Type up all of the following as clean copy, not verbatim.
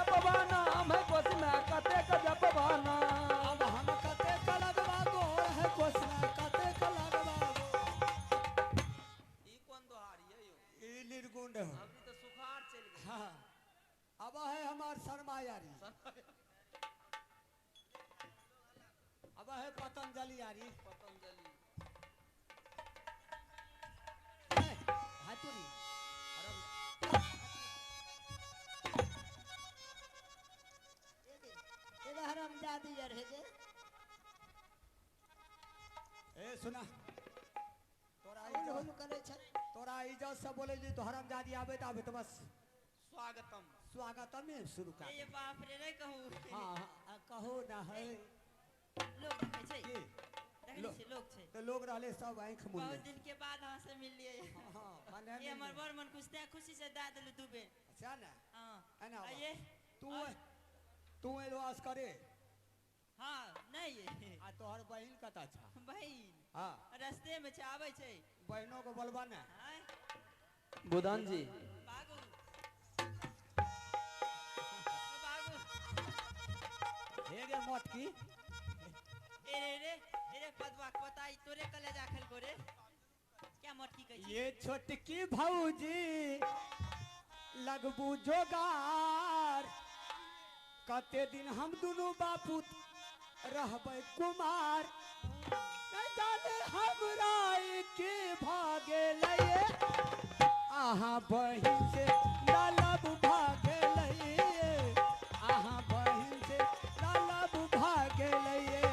जपवाना हम कोस में कते का जपवाना अब हम कते का लगवा गोड़ है कोस में कते का लगवा ई कौन दोहारी है यो? ई निर्गुण हो। अभी तो सुखार चल गई। हाँ अब है हमार शर्मा यारी, अब है पतंजलि यारी। पतंजलि हाथुरी एगो हरामजादी यार है जे ए सुना तोरा हम इज्जत करे छै तोरा इज्जत से बोले जी तो हरामजादी आवे तो आवे तो बस स्वागतम। स्वागतम में शुरू कर। ये बाप रे नहीं कहू। हाँ कहो ना है लोग देखे छै, ये देखे लोग- छै लोग छै। तो लोग रहले सब आंख मुन बहुत दिन के बाद अहाँ से मिलिए। हाँ माने ये हमर बड़ मन खुश थे, खुशी से दा देलु दू बेर। अच्छा ना हां है ना ये तू एलवास करे हां नहीं ये आ तोहर बहिन कता छा। बहिन हाँ रास्ते में छै आबै छै। बहनों को बोलबा ना। हां बुधन जी बागू बागू हे गे मत की ए रे पदवा पताई तोरे कलेजा खेल को रे। क्या मटकी कही छी? ये छोटकी भौजी लगबू जोगार कते दिन हम दोनों बापू रहबै कुमार न जाने हमरा के भागे लये आहा बहिन से लालब भागे लये आहा बहिन से लालब भागे लये।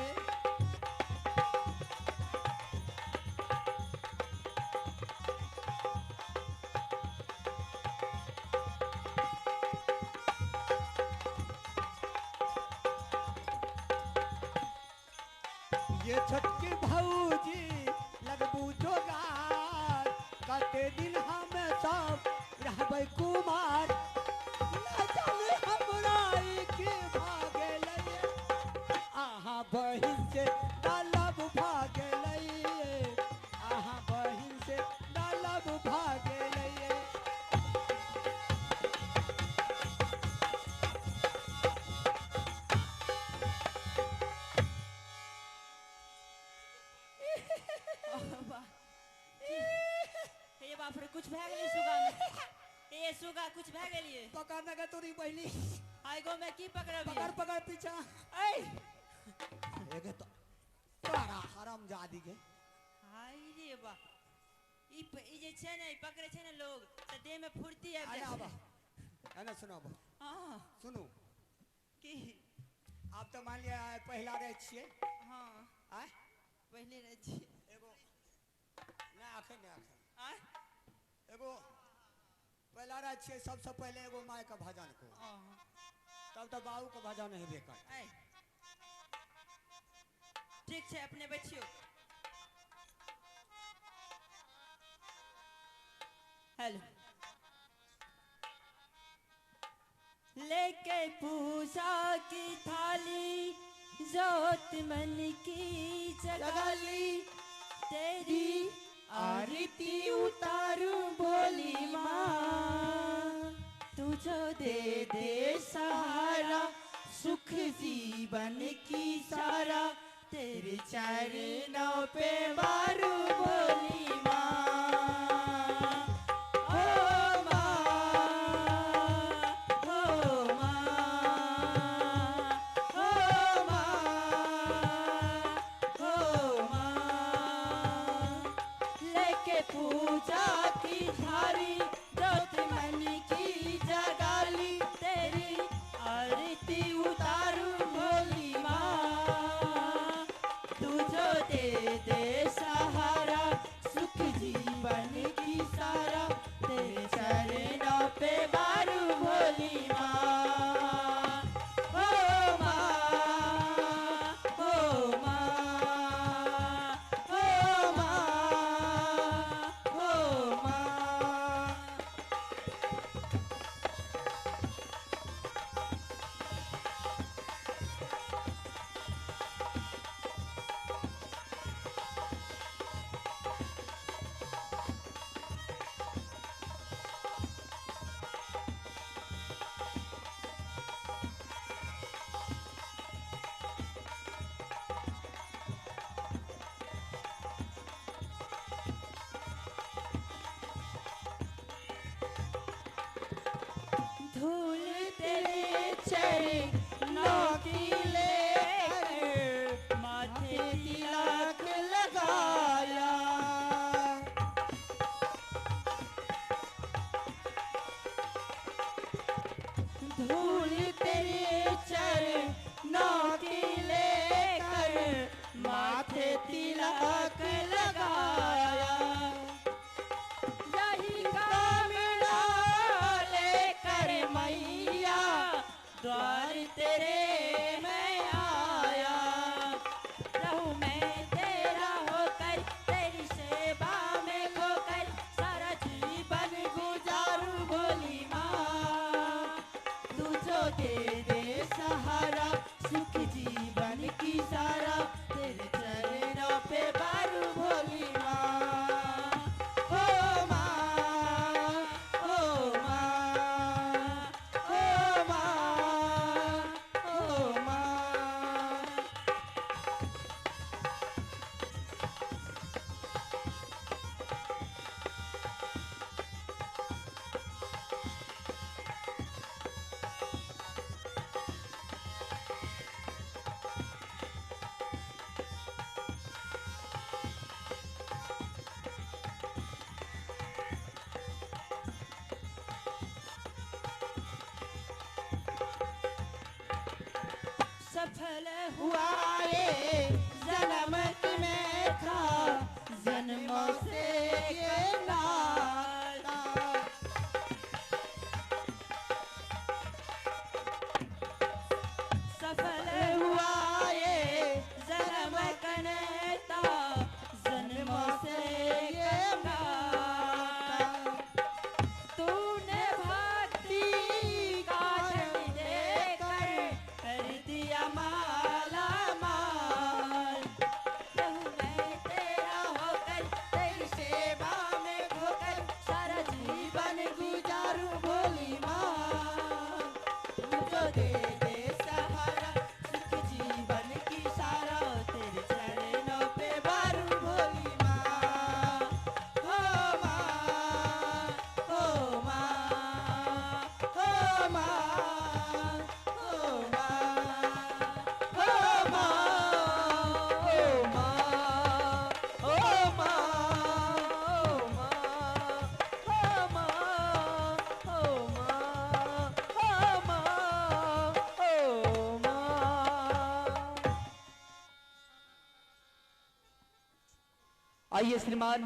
ये छोटकी भौजी लगबू जोगार कते दिन हम सब रहबै कुमार न जाने हमरा के भागे लये आहा बहिन से डालब भागे लये आहा बहिन से डालब भागे लये। हे बाप रे कुछ भए गेलै सुगा में। ए सुगा कुछ भए गेलिए। पकड़ने का तोरी पहली आइगो में की पकड़बी? पकड़ पकड़ पीछा ए एगे तो तारा हरामजादी के हाय रे बा ई जे छै ने ई पकड़े छै ने लोग त देह में फुर्ती आबि अरे जाइ आबा छै। है ना सुनो अब हां सुनू की आप तो मान लिया पहला रहे छिए हां आय पहले रह छी एगो ना आखे ना आखे आ एगो पहला रहे छिए सबसे पहले एगो माय का भजन को तब तो बाबू का भजन है बेकार। ए ठीक छै अपने बैठियो। हेलो लेके पूजा की थाली जोत मन की जगाली तेरी आरती उतारू भोली माँ तुझो दे दे सहारा सुख जीवन की सारा तेरे चरणों पे मारू भोली पूजा की थारी जोत मन की जगाली तेरी आरती उतारू भोली माँ तुझो दे दे सहारा सुख जीवन की सारा तेरे चरणों पे मारू भोली माँ ओ माँ ओ माँ ओ माँ ओ माँ। चरणों की लेकर माथे तिलक लगाया। धूल तेरे चरणों की लेकर माथे तिलक लगाया। यही कामना लेकर मैया द्वार तेरे मैं आया। रहूं मैं तेरा होकर तेरी सेवा में खोकर सारा जीवन गुजारूं भोली माँ। तू जो दे दे सहारा सुख जीवन की सारा तेरे चरणों पे बारू भोली माँ। ओ माँ, ओ माँ, ओ माँ, ओ माँ। सफल हुआ ये जन्म में था जन्मों से ये नाता। सफल हुआ ये जन्म कनेता जन्मों से ये नाता। तूने भक्ति का धन देकर कर दिया माला माल। रहूं मैं तेरा होकर तेरी सेवा में खोकर सारा जीवन गुजारूं भोली माँ। तू जो दे दे सहारा सुख जीवन की सारा तेरे चरणों पे बारू भोली माँ। ओ माँ, ओ माँ, ओ माँ, ओ माँ, ओ माँ, ओ माँ, ओ आइए श्रीमान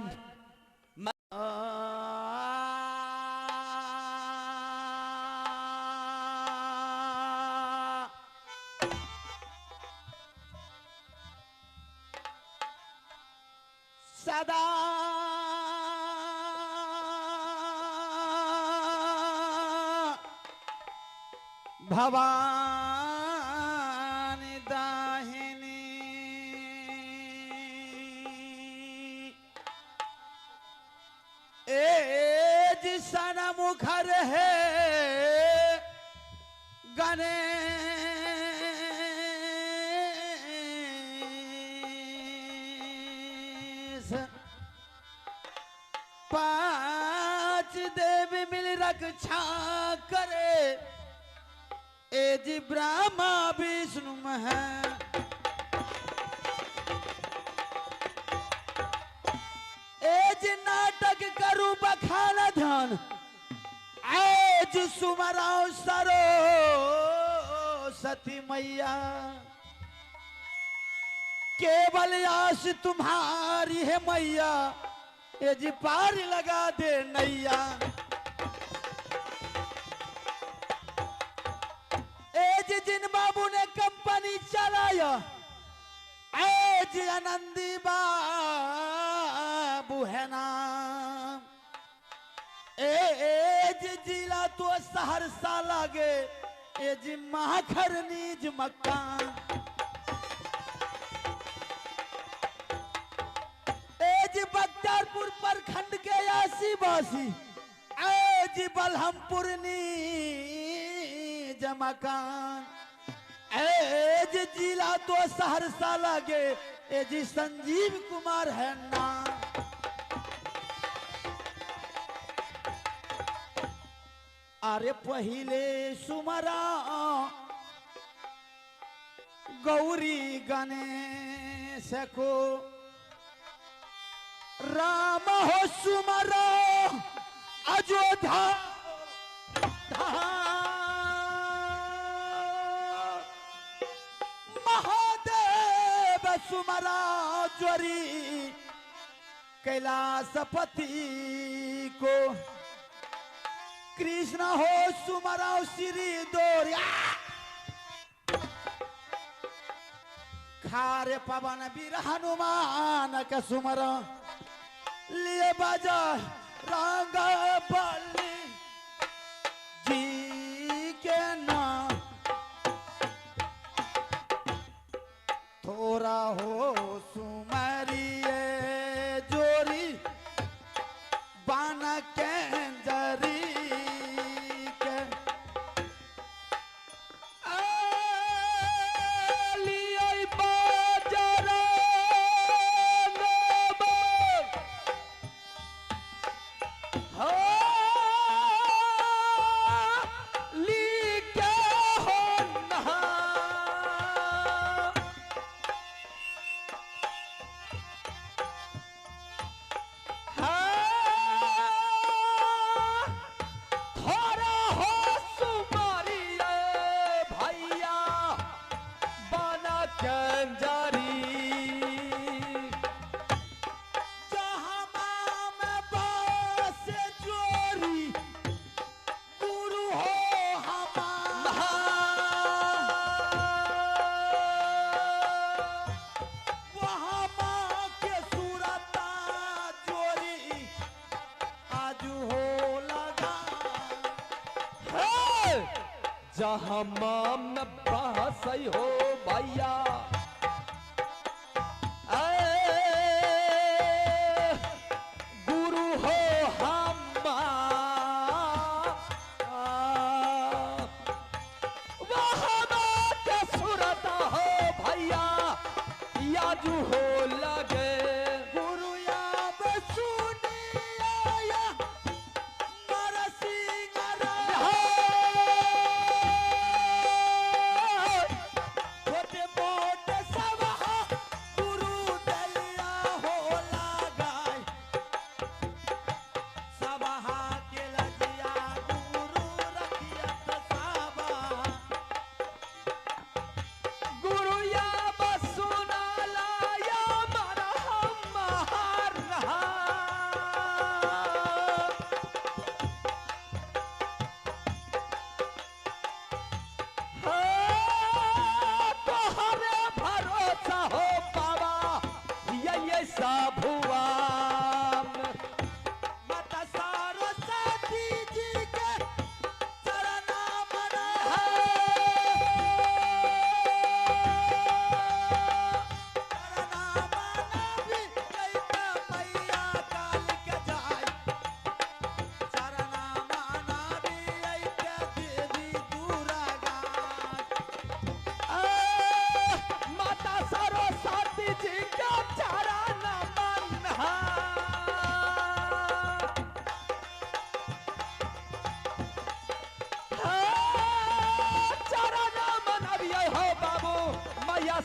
सदा भवानी दाहिनी एज सनमुखर है गणेश। पांच देवी मिल रक्षा करे एज ब्रह्मा विष्णु है। एज नाटक करू बखाना ध्यान एज सुमराओ सरो सती मैया। केवल आस तुम्हारी है मैया एज पार लगा दे नैया। एज जिन बाबू ने कंपनी चलाया एज आनंदी बाबू है नाम। एज जिला तो सहरसा लागे एज माखर नीज मकान। एज बख्तियारपुर प्रखंड के आसी बासी एज बलहमपुर नीज मकान। एज जिला तो सहरसा लागे एज संजीव कुमार है नाम। अरे पहिले सुमरा गौरी गणेश को राम हो सुमरा अयोध्या महादेव सुमरा ज्वरी कैलासपति को कृष्ण हो सुमराव श्री दोरिया खारे पवन वीर हनुमान का सुमर लिए बाजा रंग बल्ली जी के नाम थोड़ा हो सुमरिए जोरी बान के जरी के लिये बाजरा जहाँ माम बहसई हो भैया गुरु हो हम वहाँ के सूरत हो भैया याजू हो लगे गुरु याब सुनिया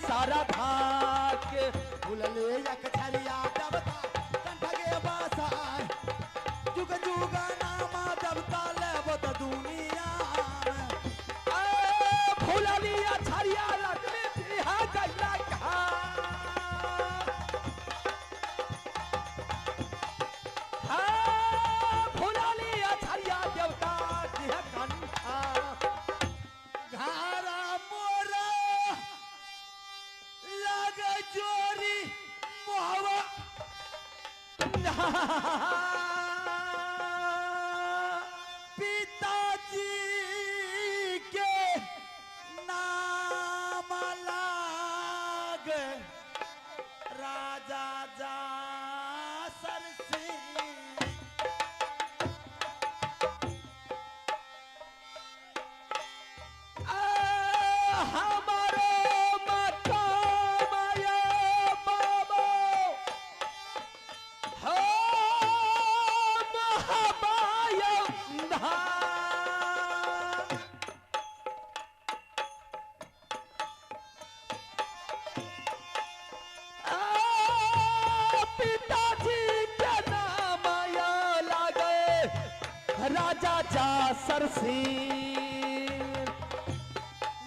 सारा भाग फुलले यकछरिया देवता कंठगे बासाय जुग जुग नामा देवता लेबो त दुनिया फुलली यछरिया लक्ष्मी बिहा गइला का फुलली यछरिया देवता बिहा कंठा घारा मोरा जोरी मोहवा पिताजी के नाम लाग राजा जा सरसिंह सरसीन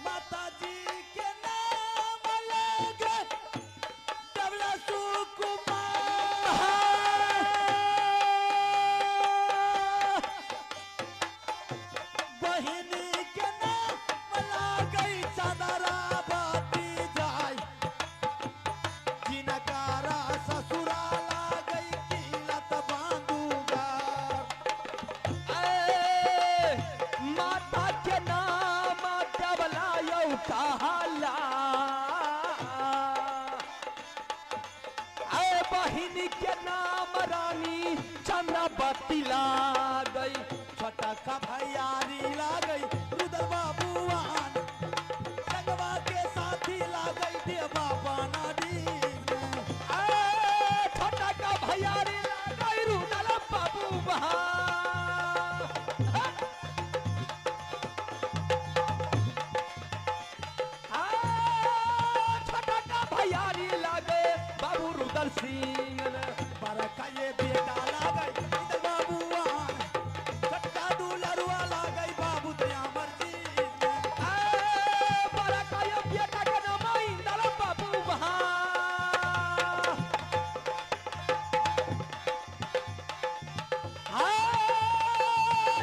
माता जी के नाम लेके डबला सुकुमार बहिनी के नाम लागई चादरा बाती जाय जिनकारा ससुरा लागई किलत बांधूगा माता के नाम डबला यौ कहला बहिन के नाम रानी चंद्रवती लागई छोटा का भैयारी लागई रुदल बाबूआन संगवा के साथी लागई देवा बाना दीन छोटा का भैयारी लागई रुदल बाबू छोटा का भैयारी लागे बाबू रुदल सिंह बरका ये बेटा लागई रुदल बाबूआन छोटा दुलरुआ लागई बाबू दयामर जी बड़ा काया बेटा के नाम इंदल बाबू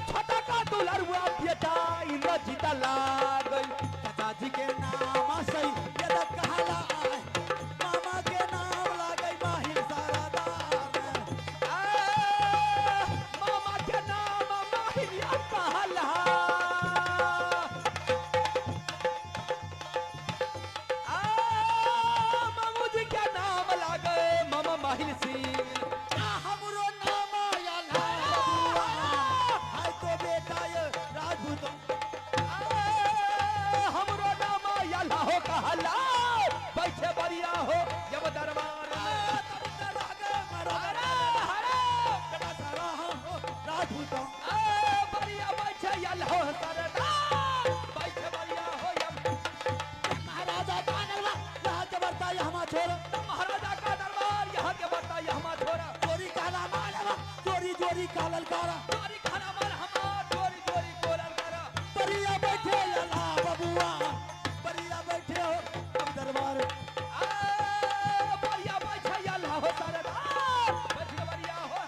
छोटा का दुलरुआ बेटा इंद्रजीत लागई चाचा जी के नाम सही यद कहला मामा के नाम लागई माहिर सारादार मामा के नाम माहिरिया कहला मामू जी के नाम लागे मामा माहिर सिंह हमरो नाम आया हाय तो बेटा ये राजपूत हमरो नाम यला हो कहला बैठे बढ़िया हो जब दरबार में राजपूत बढ़िया बैठे यला हो सरदार बैठे बढ़िया हो जब महाराजा का नगला यहाँ के बरता यहाँ छोड़ महाराजा का दरबार यहाँ के बता यहाँ छोरा चोरी काला मानवा चोरी चोरी का ललकारा चोरी खाना मार हमार चोरी चोरी कोलर करा परिया बैठे यला बबुआ परिया बैठे हो अब दरबार बढ़िया बैठे यला हो सरदार बैठे बढ़िया हो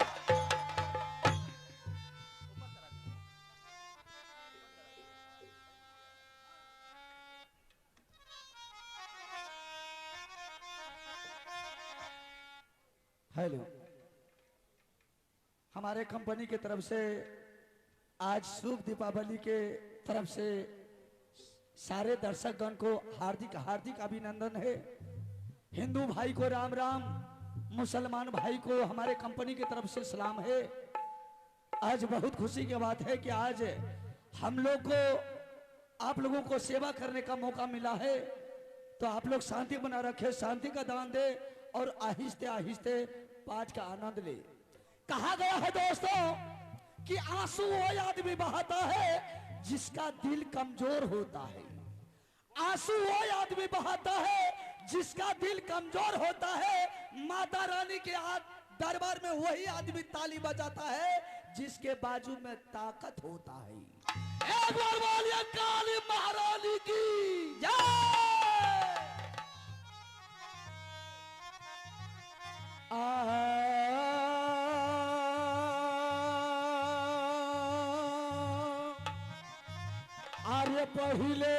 हेलो हमारे कंपनी की तरफ से आज शुभ दीपावली के तरफ से सारे दर्शकगण को हार्दिक हार्दिक अभिनंदन है। हिंदू भाई को राम राम, मुसलमान भाई को हमारे कंपनी की तरफ से सलाम है। आज बहुत खुशी की बात है कि आज हम लोग को आप लोगों को सेवा करने का मौका मिला है, तो आप लोग शांति बना रखे, शांति का दान दे और आहिस्ते आहिस्ते पाठ का आनंद ले। कहा गया है दोस्तों कि आंसू वो आदमी बहाता है जिसका दिल कमजोर होता है। आंसू वो आदमी बहाता है जिसका दिल कमजोर होता है। माता रानी के दरबार में वही आदमी ताली बजाता है जिसके बाजू में ताकत होता है। एक बार बोलिए काली महारानी की जय। आर्य पहिले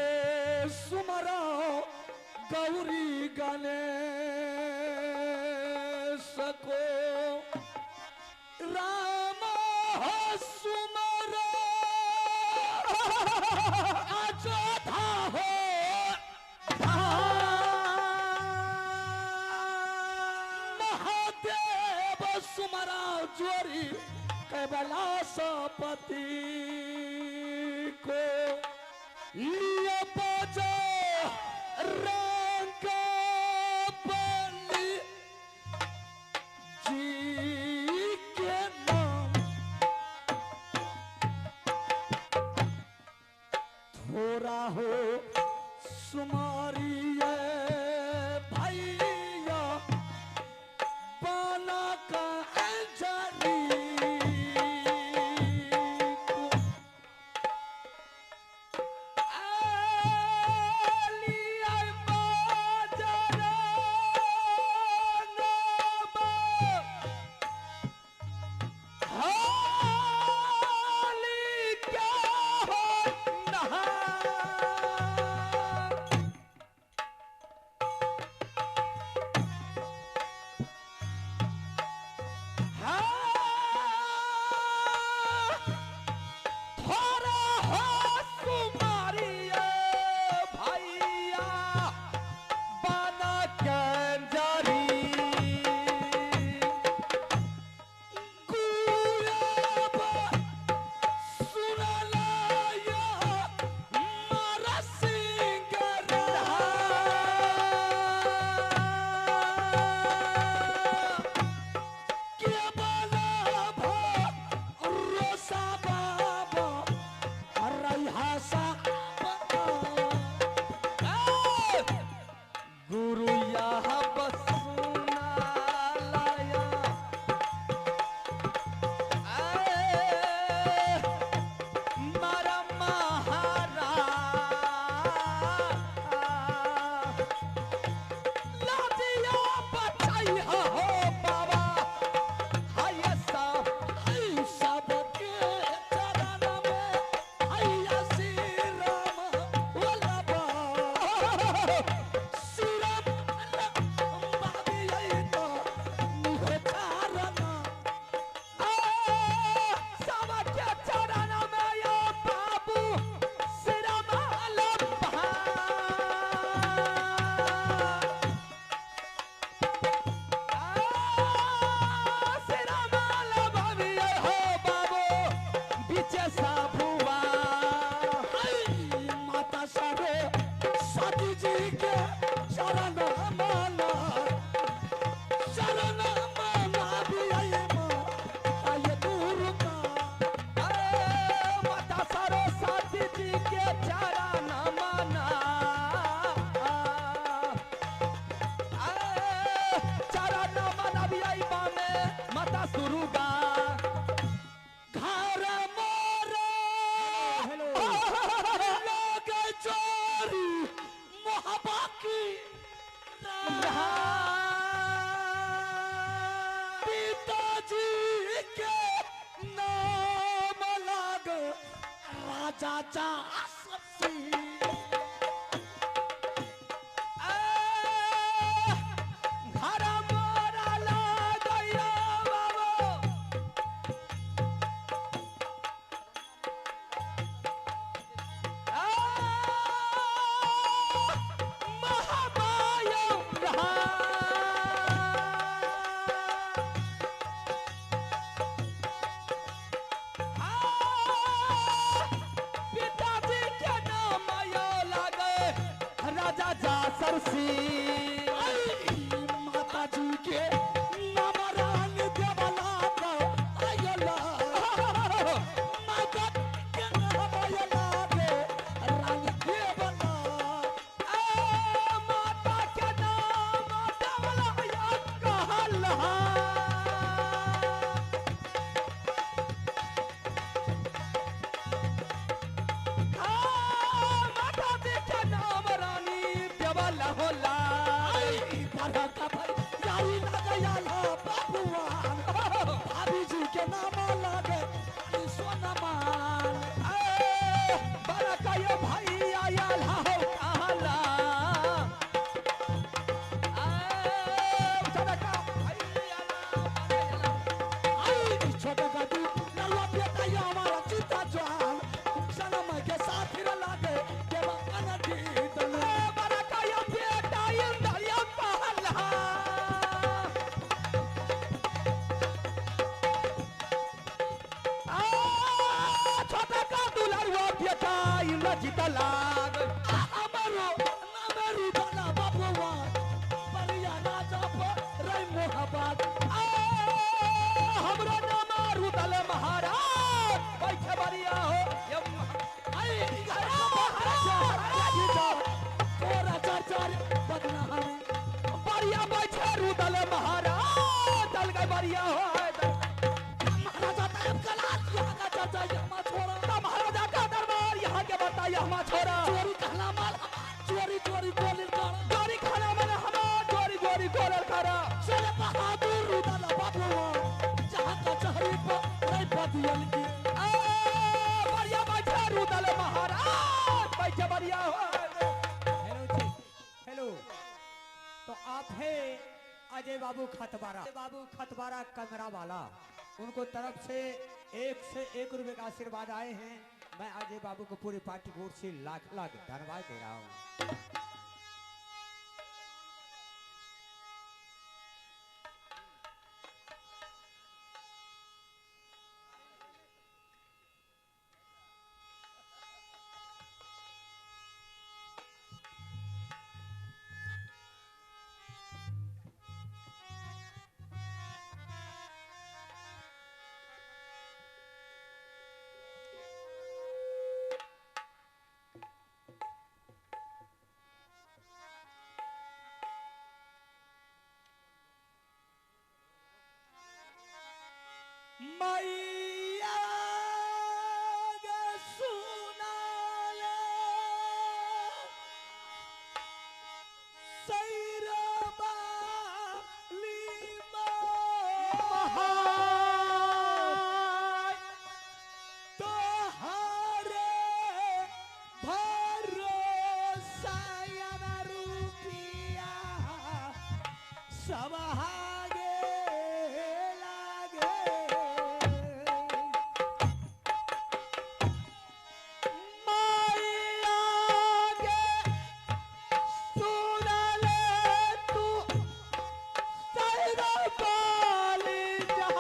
सुमरा गौरी गणेश को राम सुमरा अयोध्या हो महादेव सुमरा जोरी कैलाशपति को लिए बजा रंग बलि जी के नाम थोड़ा हो सुमारिये भैया बाला का अंजनी को जी के शरण माना भी आई माँ आये दूर का माता सरस्वती जी के चरण माना चरण माना भी आई बाने माता सुरुगा घर मोरे लोग चोरी मोहब्बा की पिताजी के नाम लग राजा जासी घर मोरा लागया बाबू महामाया पिताजी के नाम आयो लागे राजा जा सरसी माता जी के नाम रान देवला का आयला माता के नाम आयला दे रान देवला माता के नाम देवला या कहला माता जी के नाम रानी देवला होला बड़ा का भाई यारी ना गया ला बाबूआन भाभी जी के नाम लागे सोना मान बड़ा कयो भाई आया हो कहला बड़ा का भाई आया आई छोटा का तू नलवा बेटा ये हमारा चिता जान सनम के साथ फिर लागे के बाना दी तने बड़ा कयो बेटा इंदरिया कहला छोटा का दुलारुआ बेटा इंद्र जीता लाग हमारो नामेरू दाना बाबूआ परिया राजा पर रही मोहब्बत हमरो नाम रुदल महाराज बैठे बरिया हो आई तोरा चर्चा बदना हमें बरिया बैठे रुदल महाराज दल गए बरिया हो महाराजा तब कलास यहाँ का चर्चा यहाँ छोड़ा तो महाराजा का दरबार यहाँ के बता यहाँ छोरा चोरी कहला माल चोरी चोरी गोली कर चोरी खाना मैंने हमार चोरी चोरी गोलर करा चले बहादुर रुदल बाबूआ जहाँ का चहरी पर नहीं बदियल की बरिया बैठे रुदल महाराज बैठे बरिया हो हेलो जी हेलो तो आप है अजय बाबू खतवारा कमरा वाला उनको तरफ से 1 रुपए का आशीर्वाद आए हैं। मैं अजय बाबू को पूरी पार्टी की ओर से लाख लाख धन्यवाद दे रहा हूँ। मैया गे सुनाले सैरबा लीमा तोहारे भरोसा या रुपिया सब हागे लागे सुनले तू सैरा पाली जा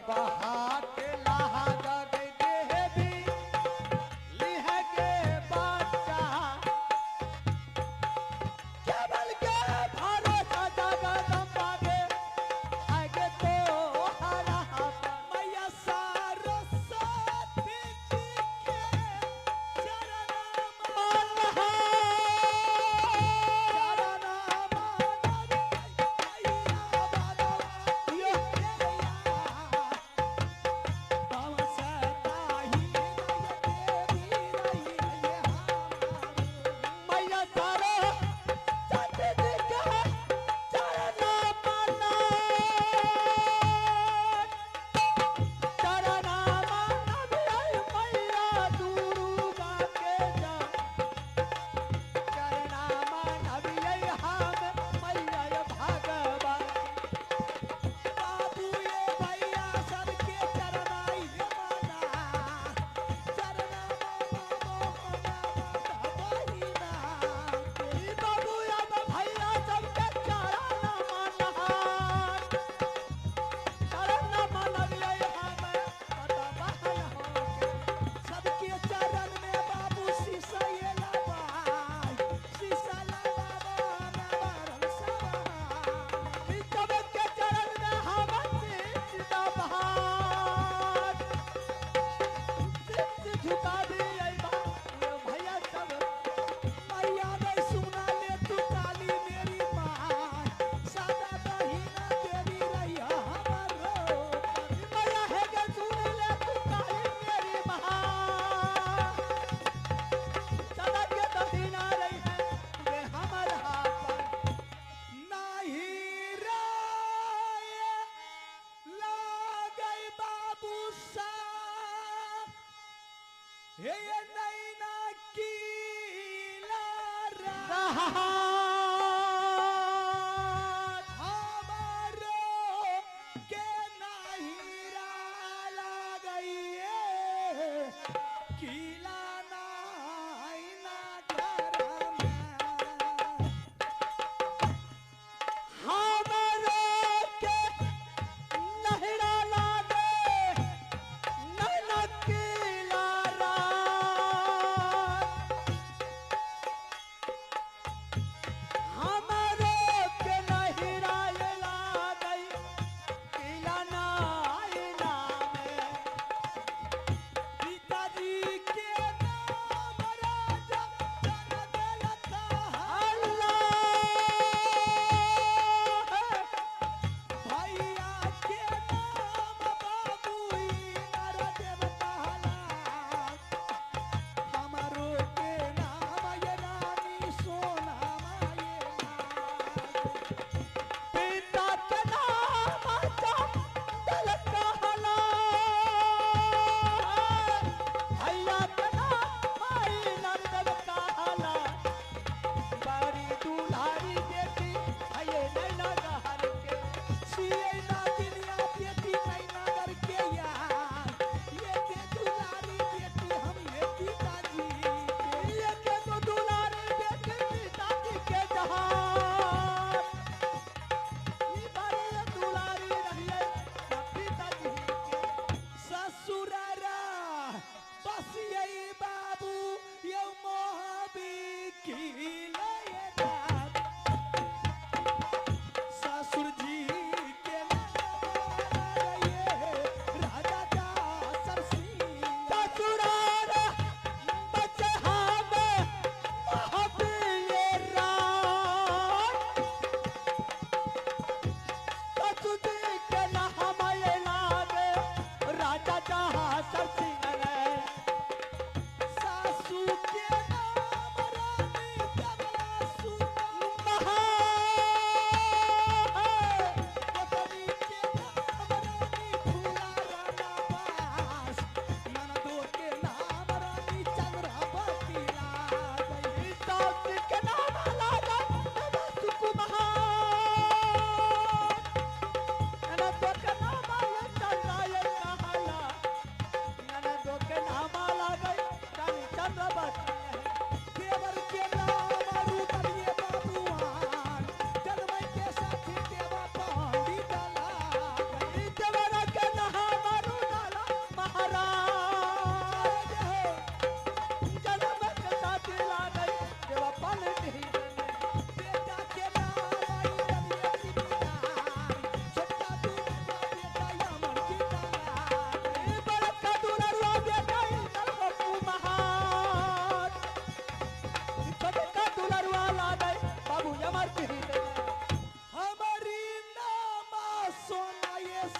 बहा के लहा गए देवी लिह के बच्चा केवल के भरोसा जगदम्बा के आगे तो हरा मैया सरस्वती जी के चरण मन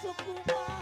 सुकुमार